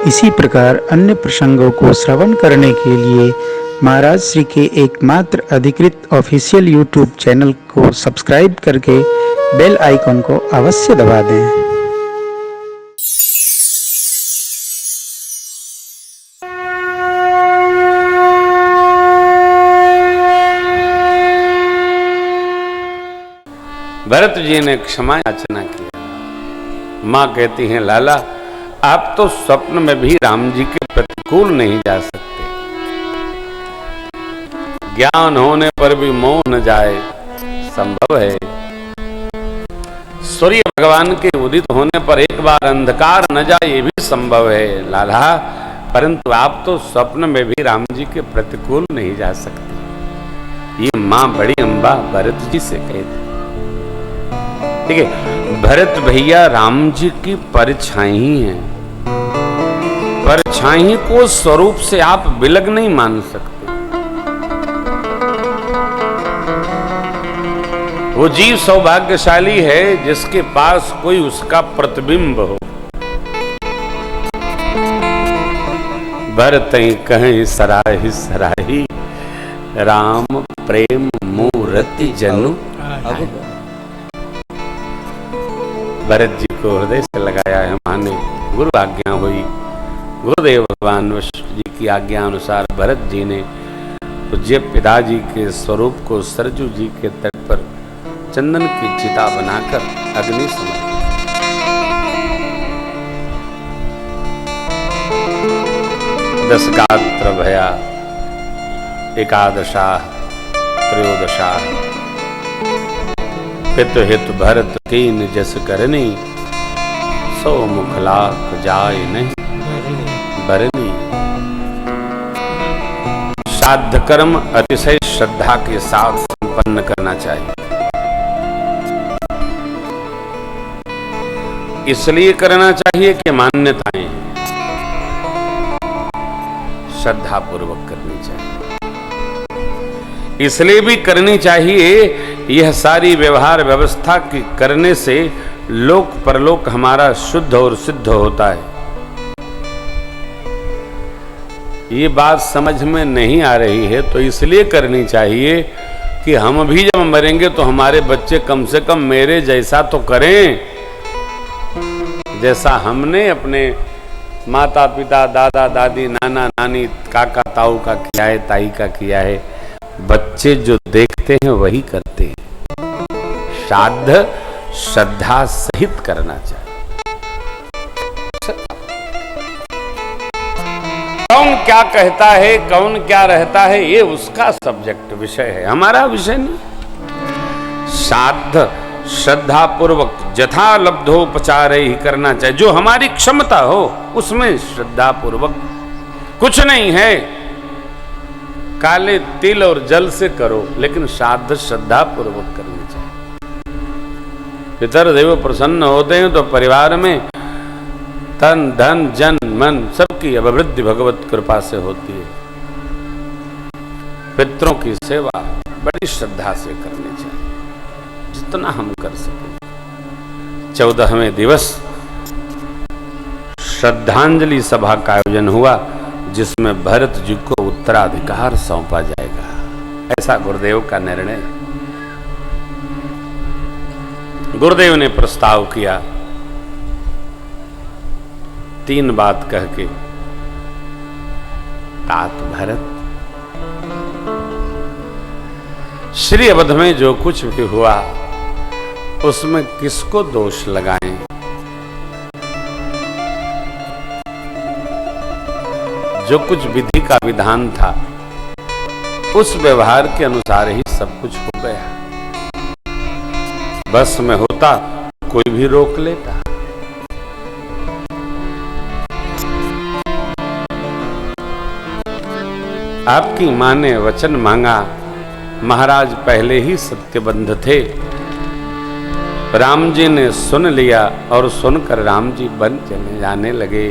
इसी प्रकार अन्य प्रसंगों को श्रवण करने के लिए महाराज श्री के एकमात्र अधिकृत ऑफिशियल यूट्यूब चैनल को सब्सक्राइब करके बेल आइकन को अवश्य दबा दें। भरत जी ने क्षमा याचना किया। मां कहती हैं, लाला आप तो स्वप्न में भी राम जी के प्रतिकूल नहीं जा सकते। ज्ञान होने पर भी मोह न जाए संभव है। सूर्य भगवान के उदित होने पर एक बार अंधकार न जाए ये भी संभव है लाला, परंतु आप तो स्वप्न में भी राम जी के प्रतिकूल नहीं जा सकते। ये मां बड़ी अम्बा भरत जी से कहती। ठीक है, भरत भैया राम जी की परछाई ही है। परछाई को स्वरूप से आप विलग नहीं मान सकते। वो जीव सौभाग्यशाली है जिसके पास कोई उसका प्रतिबिंब हो। भरत कहीं सराही सराही राम प्रेम मूर्ति जनु। भरत जी को हृदय से लगाया है माने गुरु आज्ञा हुई। गुरुदेव भगवान वशिष्ठ जी की आज्ञा अनुसार भरत जी ने पूज्य पिताजी के स्वरूप को सरजू जी के तट पर चंदन की चिता बनाकर अग्नि समर्पित। दस गात्र भया एकादशा त्रयोदशा पितु हित भरत कीन जस करनी सो मुख लाख जाय नहीं बरनी। श्राद्ध कर्म अतिशय श्रद्धा के साथ संपन्न करना चाहिए। इसलिए करना चाहिए कि मान्यताएं श्रद्धा पूर्वक करनी चाहिए। इसलिए भी करनी चाहिए, यह सारी व्यवहार व्यवस्था की करने से लोक परलोक हमारा शुद्ध और सिद्ध होता है। ये बात समझ में नहीं आ रही है तो इसलिए करनी चाहिए कि हम भी जब मरेंगे तो हमारे बच्चे कम से कम मेरे जैसा तो करें, जैसा हमने अपने माता पिता दादा दादी नाना नानी काका ताऊ का किया है, ताई का किया है। बच्चे जो देखते हैं वही करते हैं। श्राद्ध श्रद्धा सहित करना चाहिए। कौन क्या कहता है, कौन क्या रहता है, ये उसका सब्जेक्ट विषय है, हमारा विषय नहीं। श्राद्ध श्रद्धा पूर्वक जथा लब्धोपचार ही करना चाहिए। जो हमारी क्षमता हो उसमें श्रद्धा पूर्वक। कुछ नहीं है, काले तिल और जल से करो, लेकिन श्राद्ध श्रद्धा पूर्वक करनी चाहिए। पितर देव प्रसन्न होते हैं तो परिवार में तन धन जन मन सबकी अभिवृद्धि भगवत कृपा से होती है। पितरों की सेवा बड़ी श्रद्धा से करनी चाहिए, जितना हम कर सकें। 14वें दिवस श्रद्धांजलि सभा का आयोजन हुआ, जिसमें भरत जी को उत्तराधिकार सौंपा जाएगा, ऐसा गुरुदेव का निर्णय। गुरुदेव ने प्रस्ताव किया, 3 बात कह के, तात भरत, श्री अवध में जो कुछ भी हुआ उसमें किसको दोष लगाएं? जो कुछ विधि का विधान था उस व्यवहार के अनुसार ही सब कुछ हो गया। बस में होता कोई भी रोक लेता। आपकी मां ने वचन मांगा, महाराज पहले ही सत्यबंध थे। राम जी ने सुन लिया और सुनकर राम जी वन चले जाने लगे।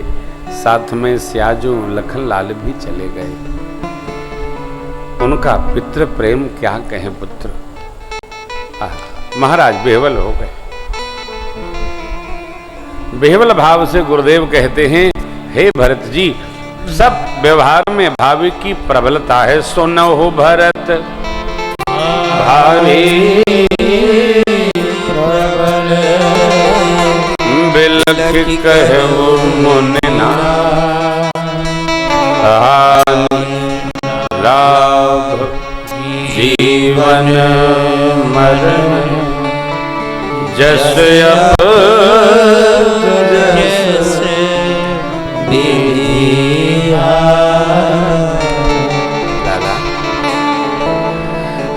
साथ में स्याजू लखन लाल भी चले गए। उनका पितृ प्रेम क्या कहें पुत्र। महाराज बेहवल हो गए। बेहवल भाव से गुरुदेव कहते हैं हे भरत जी, सब व्यवहार में भावी की प्रबलता है। सो न हो भरत भावी प्रबल, बिलख कहु मुनि नाथ, लाभ जीवन मरण, जस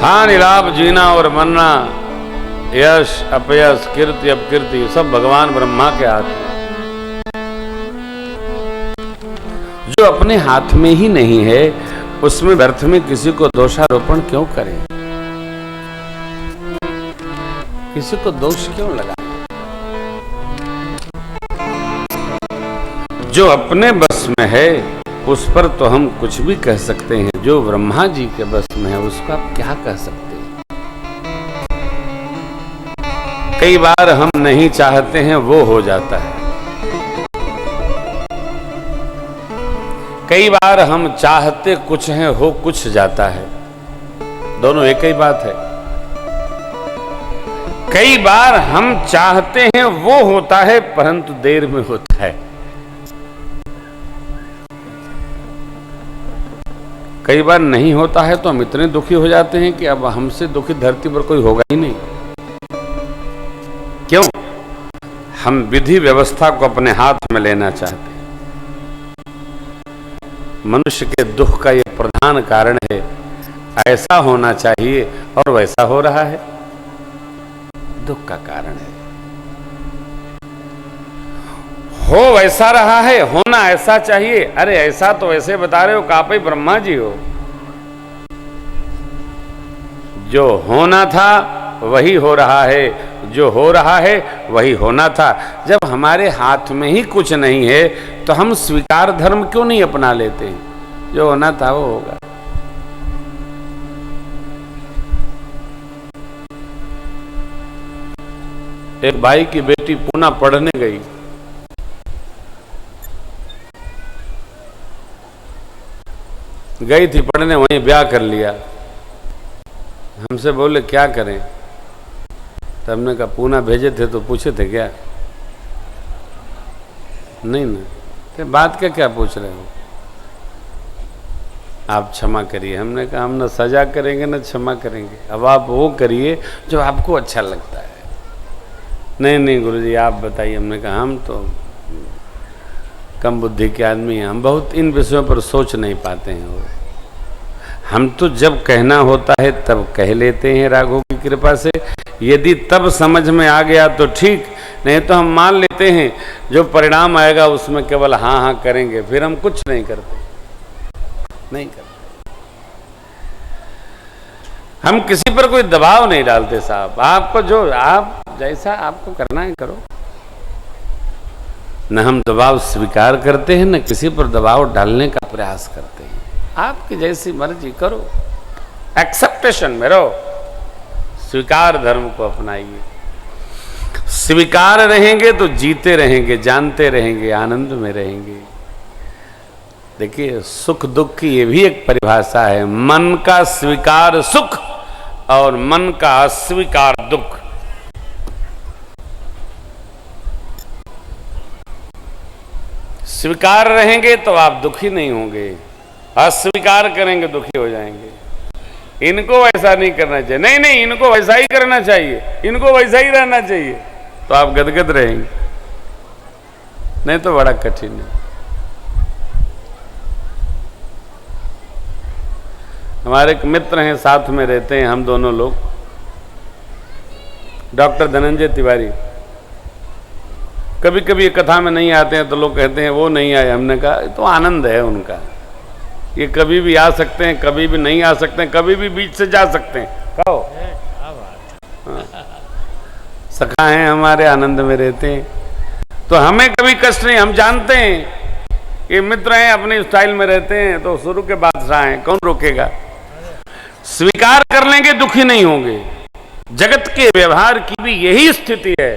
हानि लाभ जीना और मरना, यश अपयश, कीर्ति अपकीर्ति, सब भगवान ब्रह्मा के हाथ में। जो अपने हाथ में ही नहीं है, उसमें व्यर्थ में किसी को दोषारोपण क्यों करें, किसी को दोष क्यों लगाएं? जो अपने बस में है उस पर तो हम कुछ भी कह सकते हैं, जो ब्रह्मा जी के बस में है उसको आप क्या कह सकते हैं? कई बार हम नहीं चाहते हैं वो हो जाता है, कई बार हम चाहते कुछ हैं हो कुछ जाता है, दोनों एक ही बात है। कई बार हम चाहते हैं वो होता है परंतु देर में होता है। कई बार नहीं होता है तो हम इतने दुखी हो जाते हैं कि अब हमसे दुखी धरती पर कोई होगा ही नहीं। क्यों? हम विधि व्यवस्था को अपने हाथ में लेना चाहते हैं। मनुष्य के दुख का यह प्रधान कारण है, ऐसा होना चाहिए और वैसा हो रहा है, दुख का कारण है। हो वैसा रहा है, होना ऐसा चाहिए, अरे ऐसा तो ऐसे बता रहे हो कि आप ही ब्रह्मा जी हो। जो होना था वही हो रहा है, जो हो रहा है वही होना था। जब हमारे हाथ में ही कुछ नहीं है तो हम स्वीकार धर्म क्यों नहीं अपना लेते हैं? जो होना था वो होगा। एक भाई की बेटी पूना पढ़ने गई, गई थी पढ़ने, वहीं ब्याह कर लिया। हमसे बोले क्या करें? तो हमने कहा पूना भेजे थे तो पूछे थे क्या? नहीं ना, तो बात क्या पूछ रहे हो? आप क्षमा करिए। हमने कहा हम ना सजा करेंगे ना क्षमा करेंगे, अब आप वो करिए जो आपको अच्छा लगता है। नहीं गुरुजी आप बताइए। हमने कहा हम तो कम बुद्धि के आदमी हैं, हम बहुत इन विषयों पर सोच नहीं पाते हैं। हम तो जब कहना होता है तब कह लेते हैं राघव की कृपा से। यदि तब समझ में आ गया तो ठीक, नहीं तो हम मान लेते हैं जो परिणाम आएगा उसमें केवल हाँ हाँ करेंगे, फिर हम कुछ नहीं करते, नहीं करते। हम किसी पर कोई दबाव नहीं डालते साहब। आपको जो आप जैसा आपको करना है करो। न हम दबाव स्वीकार करते हैं, न किसी पर दबाव डालने का प्रयास करते हैं। आपकी जैसी मर्जी करो, एक्सेप्टेशन में रहो, स्वीकार धर्म को अपनाइए। स्वीकार रहेंगे तो जीते रहेंगे, जानते रहेंगे, आनंद में रहेंगे। देखिए सुख दुख की ये भी एक परिभाषा है, मन का स्वीकार सुख और मन का अस्वीकार दुख। स्वीकार रहेंगे तो आप दुखी नहीं होंगे, अस्वीकार करेंगे दुखी हो जाएंगे। इनको वैसा नहीं करना चाहिए, नहीं इनको वैसा ही करना चाहिए, इनको वैसा ही रहना चाहिए, तो आप गदगद रहेंगे, नहीं तो बड़ा कठिन है। हमारे एक मित्र हैं, साथ में रहते हैं हम दोनों लोग, डॉक्टर धनंजय तिवारी। कभी कभी कथा में नहीं आते हैं तो लोग कहते हैं वो नहीं आए। हमने कहा तो आनंद है उनका, ये कभी भी आ सकते हैं, कभी भी नहीं आ सकते हैं, कभी भी बीच से जा सकते हैं। कहो हाँ। सखा हैं हमारे, आनंद में रहते हैं, तो हमें कभी कष्ट नहीं। हम जानते हैं कि मित्र हैं, अपने स्टाइल में रहते हैं, तो शुरू के बादशाह हैं, कौन रोकेगा। स्वीकार कर लेंगे दुखी नहीं होंगे। जगत के व्यवहार की भी यही स्थिति है।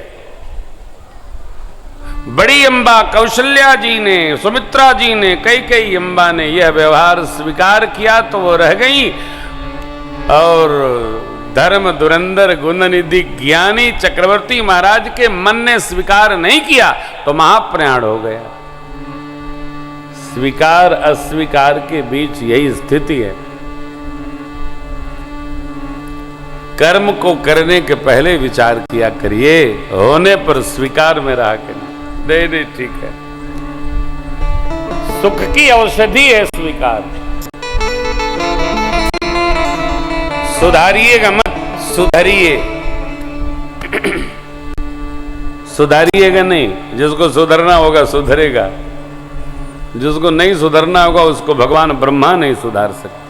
बड़ी अम्बा कौशल्या जी ने, सुमित्रा जी ने, कई अम्बा ने यह व्यवहार स्वीकार किया तो वो रह गई, और धर्म धुरंधर गुणनिधि ज्ञानी चक्रवर्ती महाराज के मन ने स्वीकार नहीं किया तो महाप्रयाण हो गया। स्वीकार अस्वीकार के बीच यही स्थिति है। कर्म को करने के पहले विचार किया करिए, होने पर स्वीकार में रहा करिए। नहीं ठीक है, सुख की औषधि है स्वीकार। सुधारिएगा मत, सुधरिए। सुधारिएगा नहीं, जिसको सुधरना होगा सुधरेगा, जिसको नहीं सुधरना होगा उसको भगवान ब्रह्मा नहीं सुधार सकते।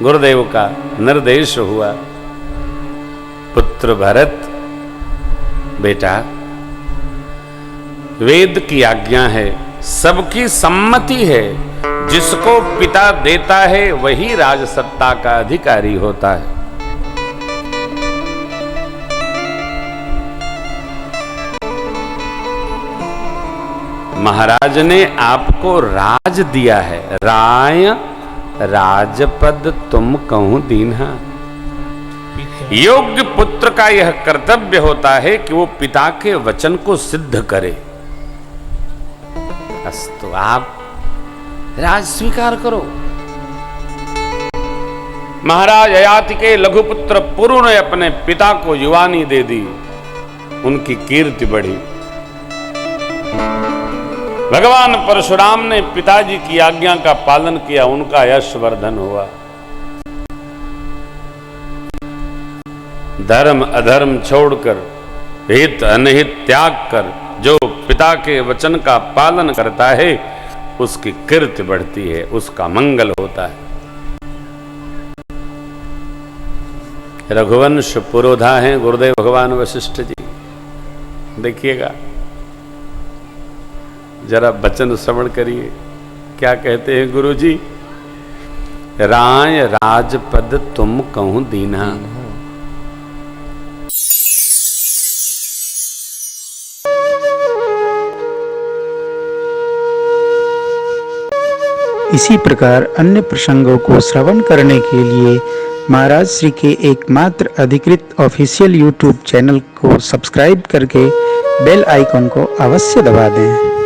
गुरुदेव का निर्देश हुआ, पुत्र भरत बेटा वेद की आज्ञा है, सबकी सम्मति है, जिसको पिता देता है वही राजसत्ता का अधिकारी होता है। महाराज ने आपको राज दिया है, राय राजपद तुम कहूं दीन्हा। योग्य पुत्र का यह कर्तव्य होता है कि वो पिता के वचन को सिद्ध करे। अस्तु, आप राज स्वीकार करो। महाराज ययाति के लघुपुत्र पुरु ने अपने पिता को युवानी दे दी, उनकी कीर्ति बढ़ी। भगवान परशुराम ने पिताजी की आज्ञा का पालन किया, उनका यश वर्धन हुआ। धर्म अधर्म छोड़कर, हित अनहित त्याग कर जो पिता के वचन का पालन करता है उसकी कीर्ति बढ़ती है, उसका मंगल होता है। रघुवंश पुरोधा हैं गुरुदेव भगवान वशिष्ठ जी। देखिएगा, जरा वचन श्रवण करिए, क्या कहते हैं गुरु जी। राय राजपद तुम कहूं दीन्हा। इसी प्रकार अन्य प्रसंगों को श्रवण करने के लिए महाराज श्री के एकमात्र अधिकृत ऑफिशियल यूट्यूब चैनल को सब्सक्राइब करके बेल आइकन को अवश्य दबा दें।